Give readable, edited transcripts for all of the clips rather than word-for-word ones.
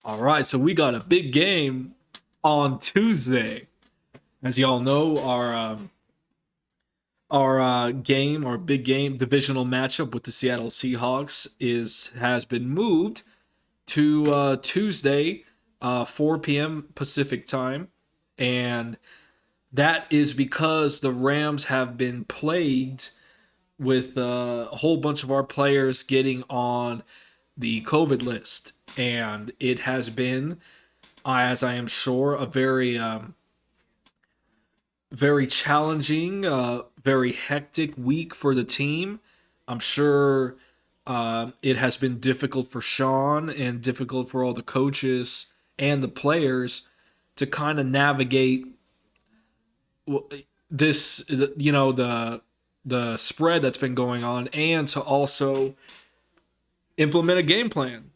All right, so we got a big game on Tuesday. As y'all know, our big game divisional matchup with the Seattle Seahawks has been moved to Tuesday, 4 p.m. Pacific time, and that is because the Rams have been plagued with a whole bunch of our players getting on the COVID list, and it has been, as I am sure, a very challenging, very hectic week for the team. I'm sure it has been difficult for Sean and difficult for all the coaches and the players to kind of navigate this, the spread that's been going on, and to also implement a game plan.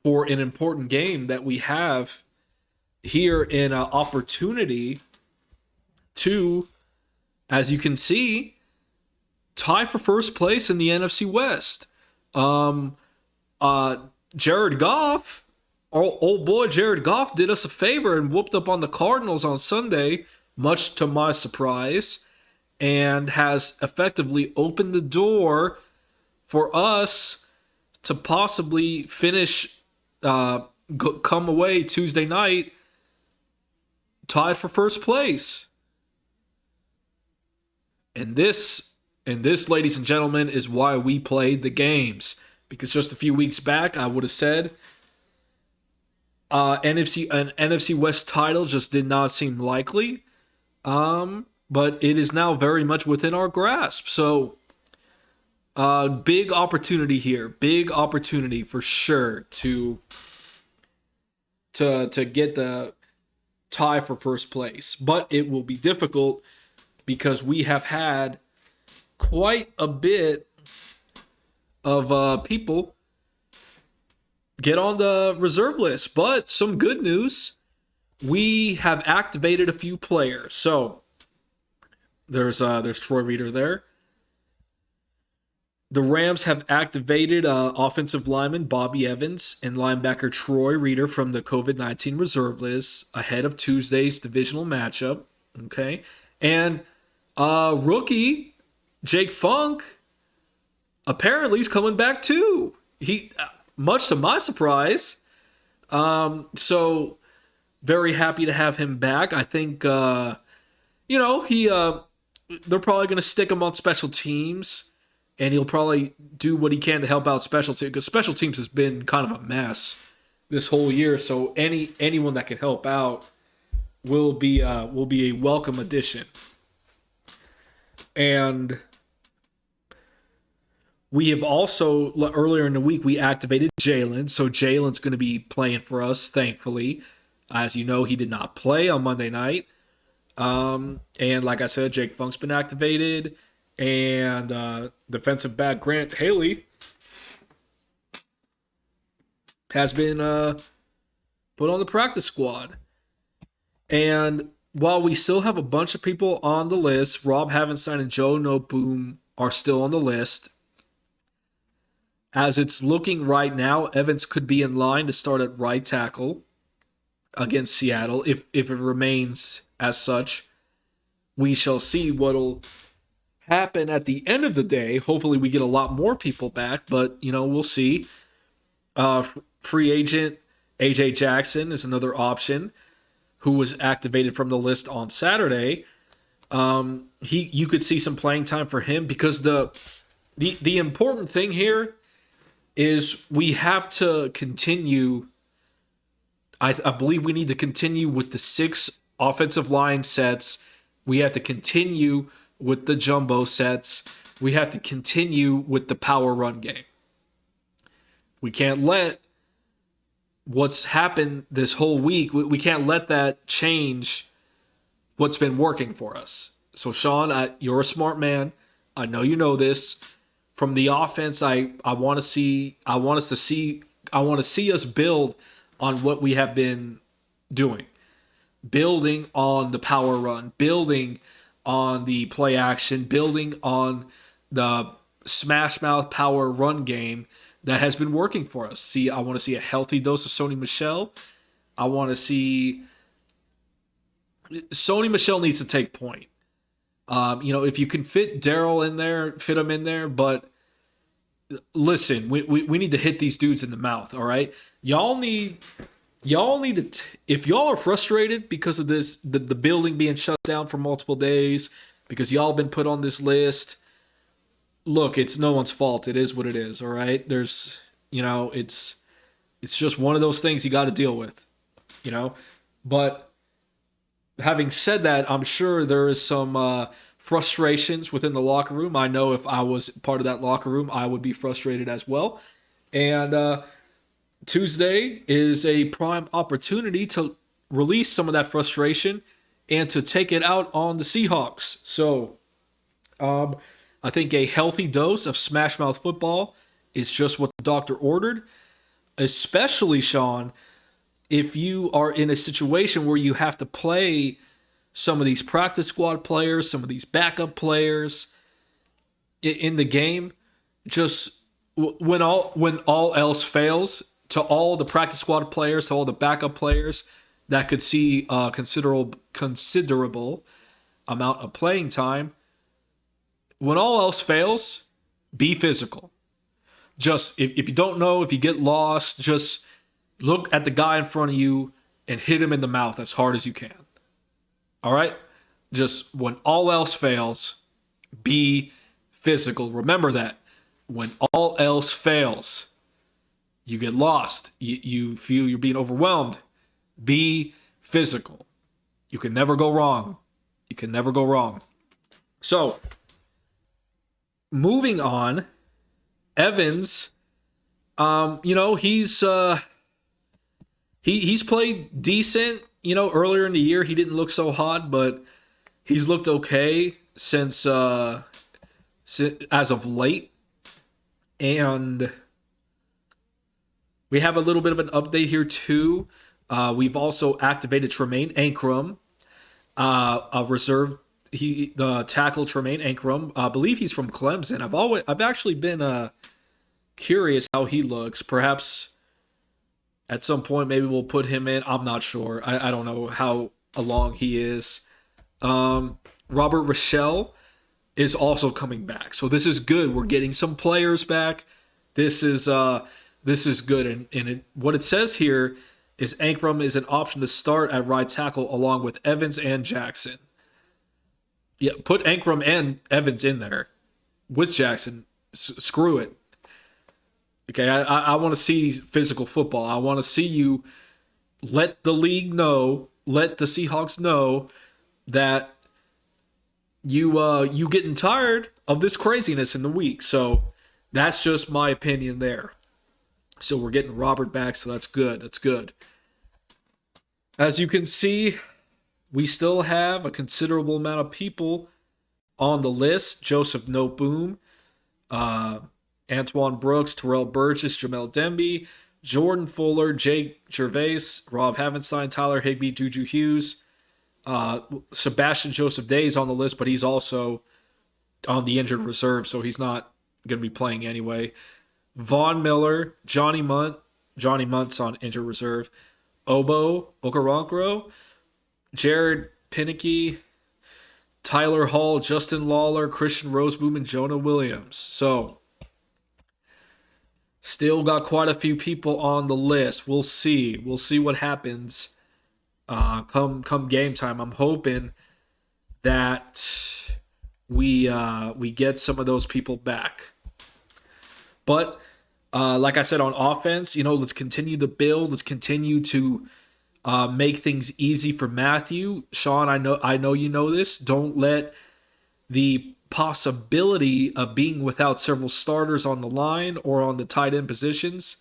For an important game that we have here in an opportunity to, as you can see, tie for first place in the NFC West. Um, Jared Goff, old boy Jared Goff, did us a favor and whooped up on the Cardinals on Sunday, much to my surprise, and has effectively opened the door for us to possibly come away Tuesday night tied for first place. And this, ladies and gentlemen, is why we played the games. Because just a few weeks back, I would have said an NFC West title just did not seem likely. But it is now very much within our grasp. So, big opportunity here. Big opportunity for sure to get the tie for first place. But it will be difficult because we have had quite a bit of people get on the reserve list. But some good news, we have activated a few players. So there's Troy Reader there. The Rams have activated offensive lineman Bobby Evans and linebacker Troy Reader from the COVID-19 reserve list ahead of Tuesday's divisional matchup. Okay. And rookie Jake Funk apparently is coming back too. Much to my surprise. So very happy to have him back. I think he they're probably going to stick him on special teams, and he'll probably do what he can to help out special teams, because special teams has been kind of a mess this whole year. So anyone that can help out will be a welcome addition. And we have also, earlier in the week, we activated Jalen. So Jalen's going to be playing for us, thankfully. As you know, he did not play on Monday night. And like I said, Jake Funk's been activated. And defensive back Grant Haley has been put on the practice squad. And while we still have a bunch of people on the list, Rob Havenstein and Joe Noteboom are still on the list. As it's looking right now, Evans could be in line to start at right tackle against Seattle. If it remains as such, we shall see what'll happen at the end of the day. Hopefully we get a lot more people back, but, we'll see. Free agent AJ Jackson is another option who was activated from the list on Saturday. You could see some playing time for him, because the important thing here is we have to continue. I believe we need to continue with the 6 offensive line sets. We have to continue with the jumbo sets. We have to continue with the power run game. We can't let what's happened this whole week, we can't let that change what's been working for us. So Sean, you're a smart man. I know you know this. From the offense, I want to see us build on what we have been doing. Building on the power run, building on the play action, building on the smash mouth power run game that has been working for us. I want to see a healthy dose of Sony Michel. I want to see Sony Michel needs to take point. If you can fit Daryl in there, fit him in there. But listen, we need to hit these dudes in the mouth. All right, y'all need to. If y'all are frustrated because of this, the building being shut down for multiple days, because y'all been put on this list. Look, it's no one's fault. It is what it is. All right, it's just one of those things you got to deal with. But having said that, I'm sure there is some frustrations within the locker room. I know if I was part of that locker room, I would be frustrated as well. And Tuesday is a prime opportunity to release some of that frustration and to take it out on the Seahawks. So I think a healthy dose of smash mouth football is just what the doctor ordered, especially, Sean, if you are in a situation where you have to play some of these practice squad players, some of these backup players in the game. Just when all else fails, to all the practice squad players, to all the backup players that could see a considerable amount of playing time, when all else fails, be physical. Just if you don't know, if you get lost, just look at the guy in front of you and hit him in the mouth as hard as you can. All right? Just when all else fails, be physical. Remember that. When all else fails, you get lost. You feel you're being overwhelmed. Be physical. You can never go wrong. You can never go wrong. So, moving on, Evans, he's played decent. Earlier in the year he didn't look so hot, but he's looked okay since as of late. And we have a little bit of an update here too. We've also activated Tremaine Ankrum, a reserve. The tackle Tremaine Ankrum. I believe he's from Clemson. I've actually been curious how he looks. Perhaps at some point, maybe we'll put him in. I'm not sure. I don't know how along he is. Robert Rochelle is also coming back, so this is good. We're getting some players back. This is good. And what it says here is Ankrum is an option to start at right tackle along with Evans and Jackson. Yeah, put Ankrum and Evans in there with Jackson. Screw it. Okay, I want to see physical football. I want to see you let the league know, let the Seahawks know that you getting tired of this craziness in the week. So that's just my opinion there. So we're getting Robert back, so that's good. That's good. As you can see, we still have a considerable amount of people on the list. Joseph Noboom, Antoine Brooks, Terrell Burgess, Jamel Demby, Jordan Fuller, Jake Gervais, Rob Havenstein, Tyler Higbee, Juju Hughes, Sebastian Joseph Day is on the list, but he's also on the injured reserve, so he's not going to be playing anyway. Von Miller, Johnny Munt's on injured reserve, Obo Okoronkwo, Jared Pinnicky, Tyler Hall, Justin Lawler, Christian Roseboom, and Jonah Williams. So, still got quite a few people on the list. We'll see. We'll see what happens come game time. I'm hoping that we get some of those people back. But like I said, on offense, let's continue to build. Let's continue to make things easy for Matthew. Sean, I know you know this. Don't let the possibility of being without several starters on the line or on the tight end positions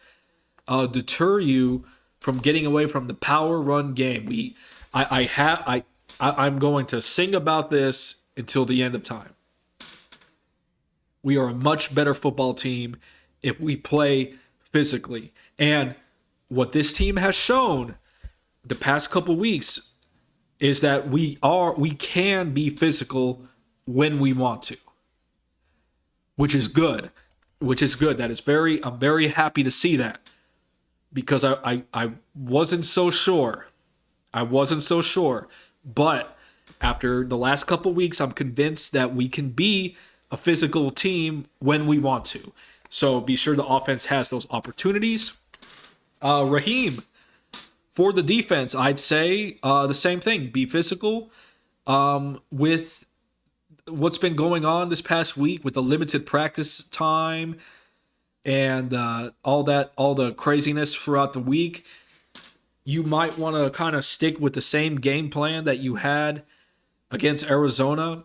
deter you from getting away from the power run game. I'm going to sing about this until the end of time. We are a much better football team if we play physically. And what this team has shown the past couple weeks is that we can be physical when we want to, which is good. which is good. I'm very happy to see that, because I wasn't so sure. I wasn't so sure. But after the last couple weeks, I'm convinced that we can be a physical team when we want to. So be sure the offense has those opportunities. Raheem, for the defense, I'd say the same thing. Be physical. With what's been going on this past week with the limited practice time and all the craziness throughout the week, you might want to kind of stick with the same game plan that you had against Arizona.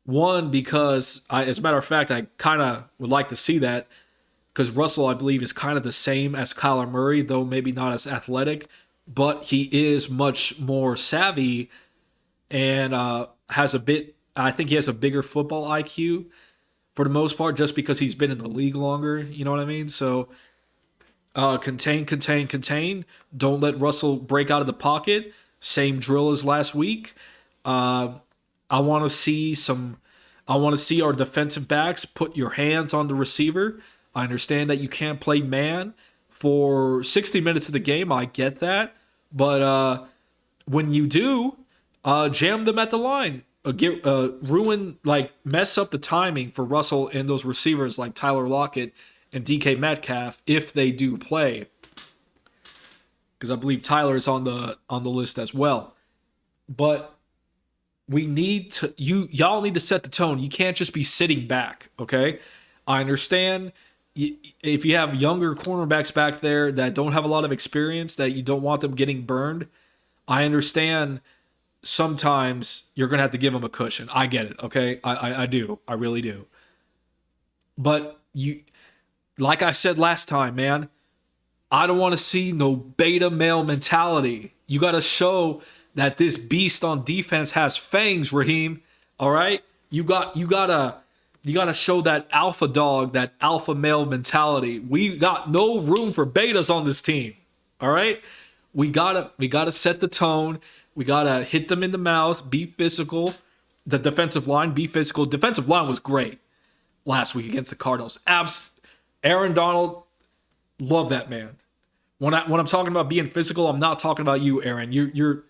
One, because as a matter of fact, I kind of would like to see that, because Russell, I believe, is kind of the same as Kyler Murray, though maybe not as athletic, but he is much more savvy and I think he has a bigger football IQ for the most part, just because he's been in the league longer. You know what I mean? So contain, contain, contain. Don't let Russell break out of the pocket. Same drill as last week. I want to see our defensive backs put your hands on the receiver. I understand that you can't play man for 60 minutes of the game. I get that. But when you do, jam them at the line. Mess up the timing for Russell and those receivers like Tyler Lockett and DK Metcalf if they do play. Because I believe Tyler is on the list as well. But we need to y'all need to set the tone. You can't just be sitting back, okay? I understand if you have younger cornerbacks back there that don't have a lot of experience, that you don't want them getting burned. I understand sometimes you're going to have to give them a cushion. I get it, okay? I do. I really do. But like I said last time, man, I don't want to see no beta male mentality. You got to show that this beast on defense has fangs, Raheem. All right? You gotta show that alpha dog, that alpha male mentality. We got no room for betas on this team. All right? We gotta set the tone. We gotta hit them in the mouth, be physical. The defensive line, be physical. Defensive line was great last week against the Cardinals. Aaron Donald, love that man. When I'm talking about being physical, I'm not talking about you, Aaron. You're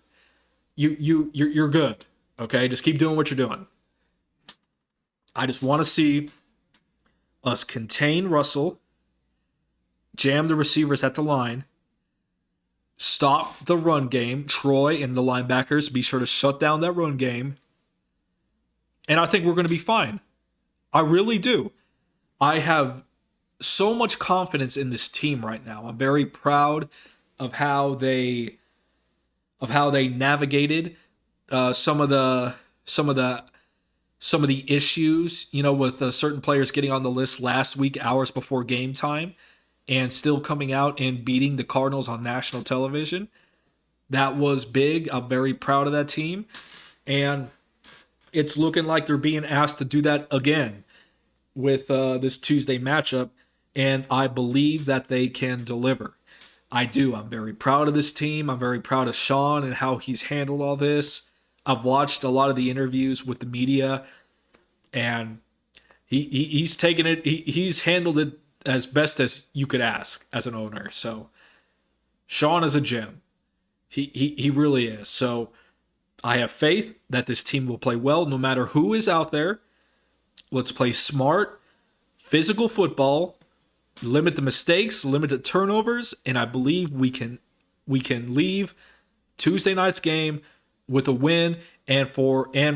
good. Okay, just keep doing what you're doing. I just want to see us contain Russell, jam the receivers at the line, stop the run game. Troy and the linebackers, be sure to shut down that run game. And I think we're going to be fine. I really do. I have so much confidence in this team right now. I'm very proud of how they navigated some of the issues, with certain players getting on the list last week, hours before game time, and still coming out and beating the Cardinals on national television. That was big. I'm very proud of that team. And it's looking like they're being asked to do that again with this Tuesday matchup. And I believe that they can deliver. I do. I'm very proud of this team. I'm very proud of Sean and how he's handled all this. I've watched a lot of the interviews with the media, and he's taken it. He's handled it as best as you could ask as an owner. So Sean is a gem. He really is. So I have faith that this team will play well no matter who is out there. Let's play smart, physical football, limit the mistakes, limit the turnovers, and I believe we can leave Tuesday night's game with a win and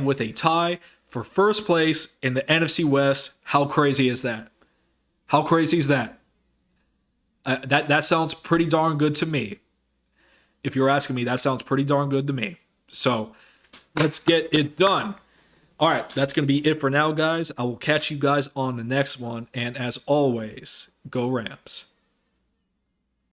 with a tie for first place in the NFC West. How crazy is that? How crazy is that? That sounds pretty darn good to me. If you're asking me, that sounds pretty darn good to me. So let's get it done. All right, that's going to be it for now, guys. I will catch you guys on the next one. And as always, go Rams.